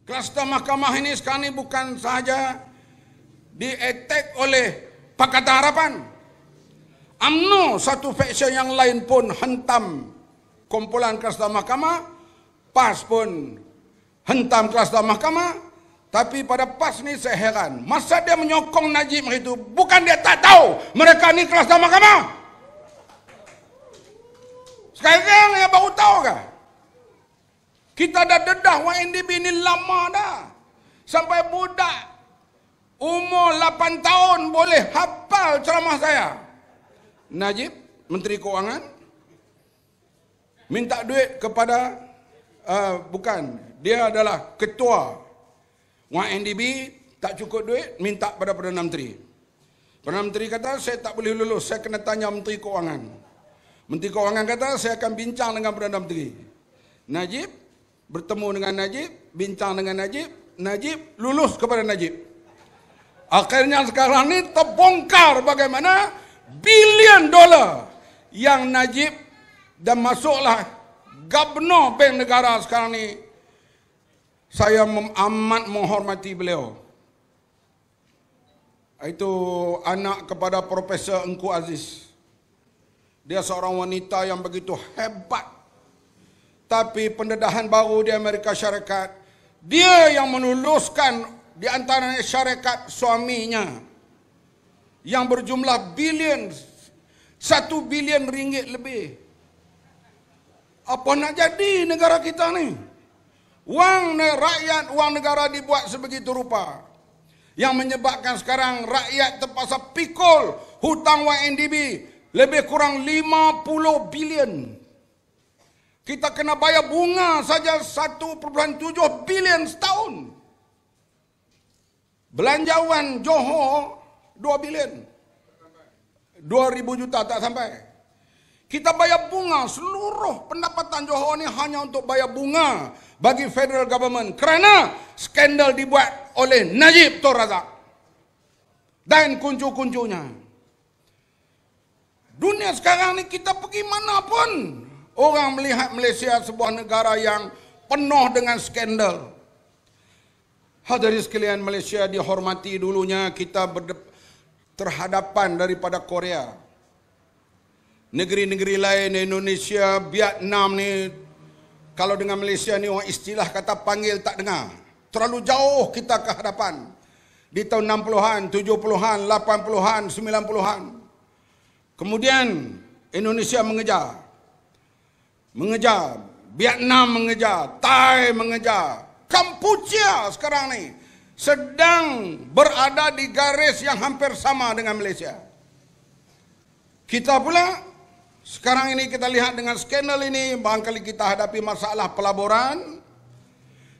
Kluster mahkamah ini sekarang ini bukan sahaja di-attack oleh Pakatan Harapan. UMNO, satu faction yang lain pun hentam kumpulan kluster mahkamah. PAS pun hentam kluster mahkamah. Tapi pada PAS ni saya heran. Masa dia menyokong Najib itu, bukan dia tak tahu mereka ni kluster mahkamah. Sekarang dia baru tahu kah? Kita dah dedah YNDB ni lama dah. Sampai budak umur 8 tahun boleh hafal ceramah saya. Najib, Menteri Keuangan, minta duit kepada, bukan, dia adalah ketua YNDB, tak cukup duit, minta pada Perdana Menteri. Perdana Menteri kata, saya tak boleh lulus, saya kena tanya Menteri Keuangan. Menteri Keuangan kata, saya akan bincang dengan Perdana Menteri. Najib, bertemu dengan Najib, bincang dengan Najib, Najib lulus kepada Najib. Akhirnya sekarang ni terbongkar bagaimana bilion dolar yang Najib dan masuklah Gubernur Bank Negara sekarang ni. Saya amat menghormati beliau. Itu anak kepada Profesor Engku Aziz. Dia seorang wanita yang begitu hebat. Tapi pendedahan baru di Amerika Syarikat, dia yang meluluskan di antara syarikat suaminya yang berjumlah bilion, 1 bilion ringgit lebih. Apa nak jadi negara kita ni? Wang rakyat, wang negara dibuat sebegitu rupa. Yang menyebabkan sekarang rakyat terpaksa pikul hutang YNDB lebih kurang 50 bilion. Kita kena bayar bunga saja 1.7 bilion setahun. Belanjawan Johor 2 bilion. 2,000 juta tak sampai. Kita bayar bunga, seluruh pendapatan Johor ni hanya untuk bayar bunga bagi federal government. Kerana skandal dibuat oleh Najib Tun Razak dan kuncu-kuncunya. Dunia sekarang ni kita pergi mana pun, orang melihat Malaysia sebuah negara yang penuh dengan skandal. Hadirin sekalian, Malaysia dihormati dulunya, kita terhadapan daripada Korea. Negeri-negeri lain, Indonesia, Vietnam ni, kalau dengan Malaysia ni orang istilah kata panggil tak dengar. Terlalu jauh kita ke hadapan. Di tahun 60-an, 70-an, 80-an, 90-an. Kemudian Indonesia mengejar. Vietnam mengejar, Thai mengejar. Kampuchea sekarang ni sedang berada di garis yang hampir sama dengan Malaysia. Kita pula sekarang ini kita lihat dengan skandal ini, barangkali kita hadapi masalah pelaburan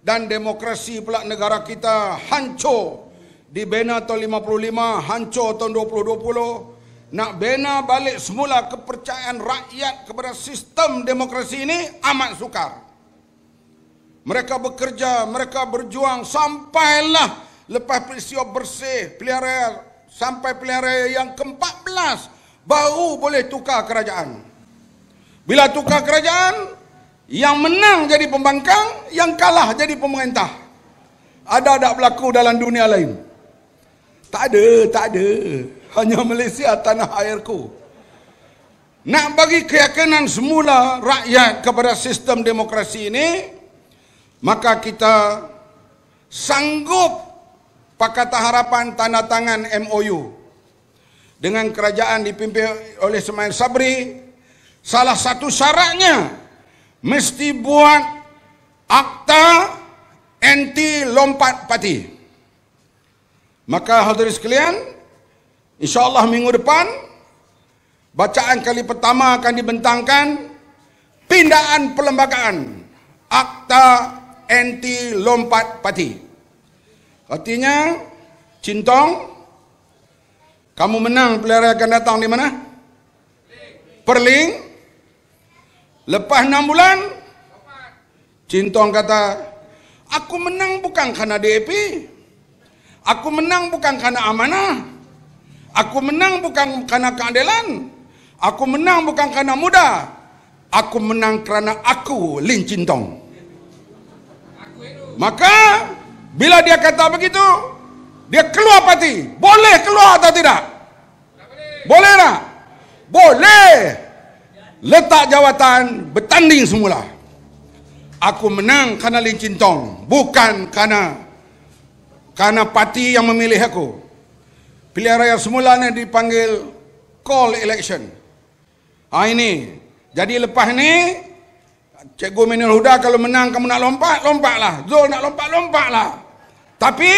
dan demokrasi pula negara kita hancur. Dibina tahun 55, hancur tahun 2020. Nak bina balik semula kepercayaan rakyat kepada sistem demokrasi ini amat sukar. Mereka bekerja, mereka berjuang sampailah lepas peristiwa bersih pilihan sampai pilihan raya yang ke-14 baru boleh tukar kerajaan. Bila tukar kerajaan, yang menang jadi pembangkang, yang kalah jadi pemerintah. Ada tak berlaku dalam dunia lain? Tak ada. Hanya Malaysia tanah airku. Nak bagi keyakinan semula rakyat kepada sistem demokrasi ini, maka kita sanggup Pakatan Harapan tanda tangan MOU dengan kerajaan dipimpin oleh Ismail Sabri. Salah satu syaratnya mesti buat akta anti lompat parti. Maka hadirin sekalian, InsyaAllah minggu depan, bacaan kali pertama akan dibentangkan pindaan perlembagaan akta anti lompat parti. Artinya, Cintong, kamu menang pilihan raya akan datang di mana? Perling. Lepas 6 bulan, Cintong kata, aku menang bukan kerana DAP. Aku menang bukan kerana amanah. Aku menang bukan kerana keadilan. Aku menang bukan kerana muda. Aku menang kerana aku Lin Cintong. Maka Bila dia kata begitu, dia keluar parti. Boleh keluar atau tidak? Boleh tak? Boleh. Letak jawatan, bertanding semula. Aku menang kerana Lee Chin Tong, bukan kerana parti yang memilih aku. Pilihan raya semula ni dipanggil call election. Ini. Jadi lepas ni, Cikgu Minul Huda kalau menang kamu nak lompat, lompatlah. Zul nak lompat, lompatlah. Tapi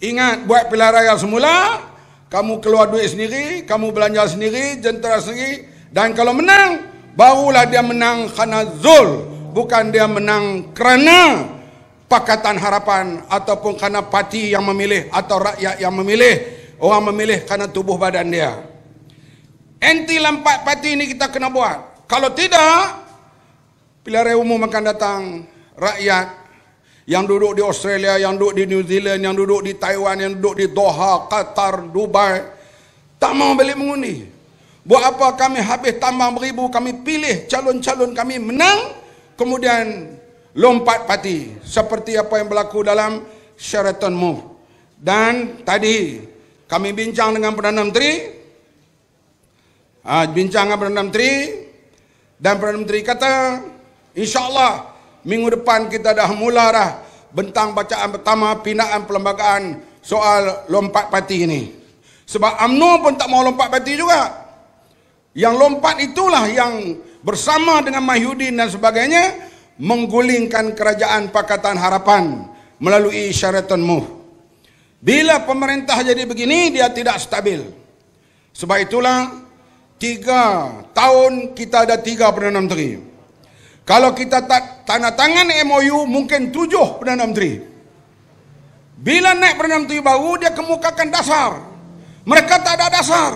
ingat, buat pilihan raya semula, kamu keluar duit sendiri, kamu belanja sendiri, jentera sendiri, dan kalau menang, barulah dia menang kerana Zul, bukan dia menang kerana Pakatan Harapan ataupun kerana parti yang memilih atau rakyat yang memilih, orang memilih kerana tubuh badan dia. Anti lampat parti ini kita kena buat. Kalau tidak, pilihan raya umum akan datang rakyat yang duduk di Australia, yang duduk di New Zealand, yang duduk di Taiwan, yang duduk di Doha, Qatar, Dubai, tak mau balik mengundi. Buat apa kami habis tambah beribu, kami pilih calon-calon kami menang, kemudian lompat parti. Seperti apa yang berlaku dalam Sheraton Move. Dan tadi kami bincang dengan Perdana Menteri, dan Perdana Menteri kata, InsyaAllah minggu depan kita dah mula dah bentang bacaan pertama pinaan perlembagaan soal lompat parti ini. Sebab UMNO pun tak mau lompat parti juga. Yang lompat itulah yang bersama dengan Mahyudin dan sebagainya menggulingkan kerajaan Pakatan Harapan melalui Sheraton Move. Bila pemerintah jadi begini, dia tidak stabil. Sebab itulah 3 tahun kita ada 3 Perdana Menteri. Kalau kita tak tanda tangan MOU, mungkin 7 Perdana Menteri. Bila naik Perdana Menteri baru, dia kemukakan dasar. Mereka tak ada dasar.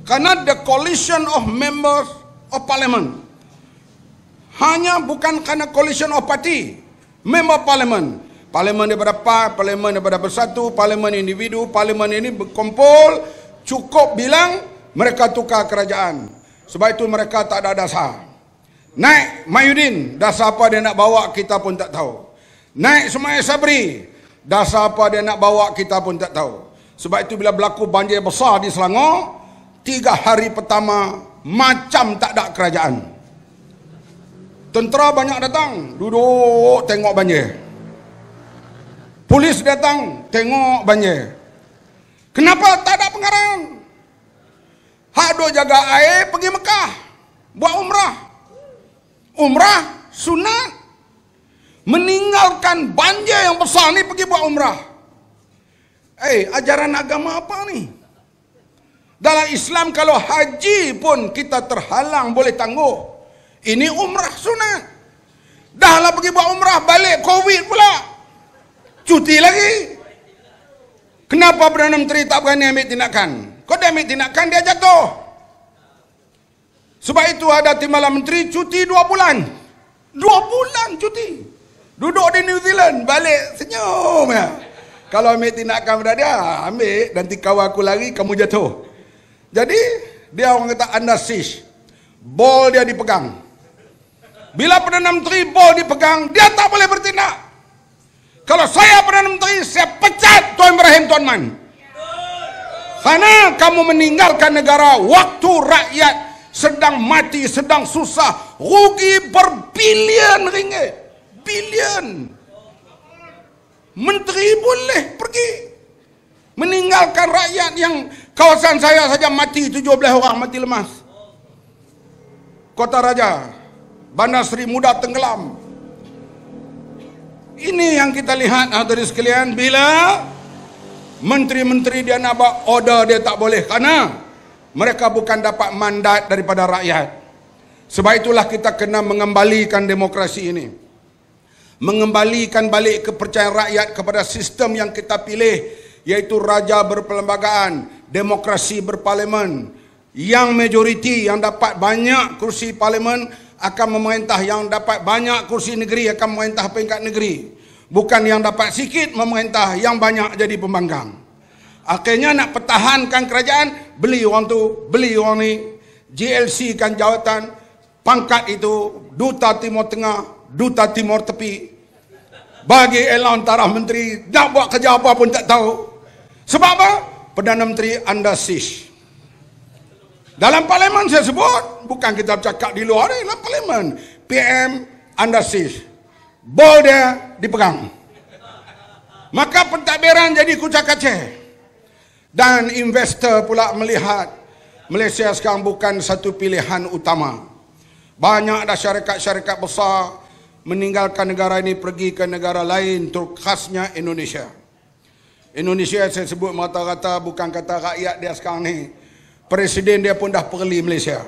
Karena the coalition of members of parliament. Hanya bukan kerana coalition of party. Member parliament. Parlimen daripada PAR, parlimen daripada Bersatu, parlimen individu, parlimen ini berkumpul, cukup bilang mereka tukar kerajaan. Sebab itu mereka tak ada dasar. Naik Mahyudin, dasar apa dia nak bawa kita pun tak tahu. Naik Sumail Sabri, dasar apa dia nak bawa kita pun tak tahu. Sebab itu bila berlaku banjir besar di Selangor, 3 hari pertama macam tak ada kerajaan. Tentera banyak datang, duduk tengok banjir. Polis datang, tengok banjir. Kenapa tak ada pengarahan? Hak duk jaga air pergi Mekah, buat umrah. Umrah sunat. Meninggalkan banjir yang besar ni pergi buat umrah. Ajaran agama apa ni? Dalam Islam kalau haji pun kita terhalang boleh tangguh. Ini umrah sunat. Dah lah pergi buat umrah, balik Covid pula. Cuti lagi. Kenapa Perdana Menteri tak berani ambil tindakan? Kalau dia ambil tindakan, dia jatuh. Sebab itu ada Timbalan Menteri cuti 2 bulan. 2 bulan cuti. Duduk di New Zealand, balik senyum ya. Kalau ambil tindakan pada dia, ambil, nanti kawan aku lari, kamu jatuh. Jadi, dia orang kata under siege. Bol dia dipegang. Bila Perdana Menteri bol dipegang, dia tak boleh bertindak. Kalau saya Perdana Menteri, saya pecat Tuan Ibrahim Tuan Man. Karena kamu meninggalkan negara waktu rakyat sedang mati, sedang susah, rugi berbilion ringgit. Bilion. Menteri boleh pergi meninggalkan rakyat yang kawasan saya saja mati 17 orang mati lemas. Kota Raja, Bandar Seri Muda tenggelam. Ini yang kita lihat hadirin sekalian, bila menteri-menteri dia nak buat order dia tak boleh kerana mereka bukan dapat mandat daripada rakyat. Sebab itulah kita kena mengembalikan demokrasi ini. Mengembalikan balik kepercayaan rakyat kepada sistem yang kita pilih, iaitu raja berperlembagaan, demokrasi berparlimen. Yang majoriti yang dapat banyak kursi parlimen akan memerintah, yang dapat banyak kursi negeri akan memerintah peringkat negeri. Bukan yang dapat sikit memerintah, yang banyak jadi pembangkang. Akhirnya nak pertahankan kerajaan, beli orang tu, beli orang ni, GLC kan jawatan, pangkat itu, Duta Timur Tengah, Duta Timur Tepi. Bagi elon tarah menteri, nak buat kerja apa pun tak tahu. Sebab apa? Perdana Menteri under siege. Dalam parlimen saya sebut, bukan kita bercakap di luar ni, dalam parlimen. PM under siege. Bol dia dipegang. Maka pentadbiran jadi kucak-kacir. Dan investor pula melihat Malaysia sekarang bukan satu pilihan utama. Banyak dah syarikat-syarikat besar meninggalkan negara ini pergi ke negara lain, terkhasnya Indonesia. Indonesia saya sebut rata-rata bukan kata rakyat dia sekarang ni. Presiden dia pun dah pergi Malaysia.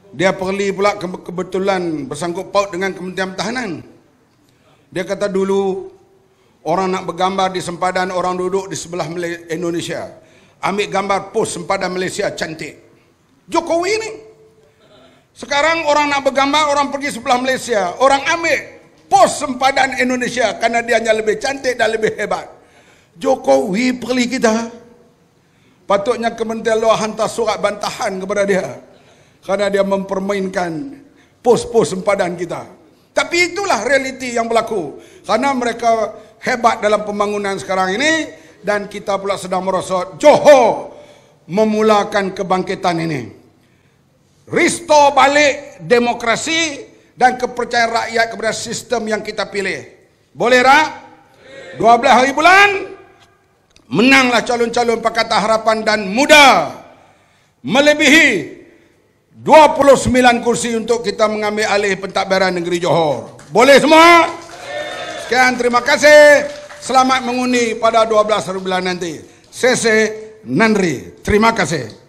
Dia pergi pula kebetulan bersangkut paut dengan Kementerian Pertahanan. Dia kata dulu orang nak bergambar di sempadan orang duduk di sebelah Indonesia. Ambil gambar pos sempadan Malaysia cantik. Jokowi ni. Sekarang orang nak bergambar orang pergi sebelah Malaysia. Orang ambil pos sempadan Indonesia kerana dia hanya lebih cantik dan lebih hebat. Jokowi pergi kita. Patutnya Kementerian Luar hantar surat bantahan kepada dia. Kerana dia mempermainkan pos-pos sempadan kita. Tapi itulah realiti yang berlaku. Kerana mereka hebat dalam pembangunan sekarang ini. Dan kita pula sedang merosot. Johor memulakan kebangkitan ini. Restore balik demokrasi dan kepercayaan rakyat kepada sistem yang kita pilih. Boleh tak? 12 hari bulan. Menanglah calon-calon Pakatan Harapan dan muda melebihi 29 kursi untuk kita mengambil alih pentadbiran negeri Johor. Boleh semua? Sekian, terima kasih. Selamat mengundi pada 12 hari bulan nanti. Sese Nandri. Terima kasih.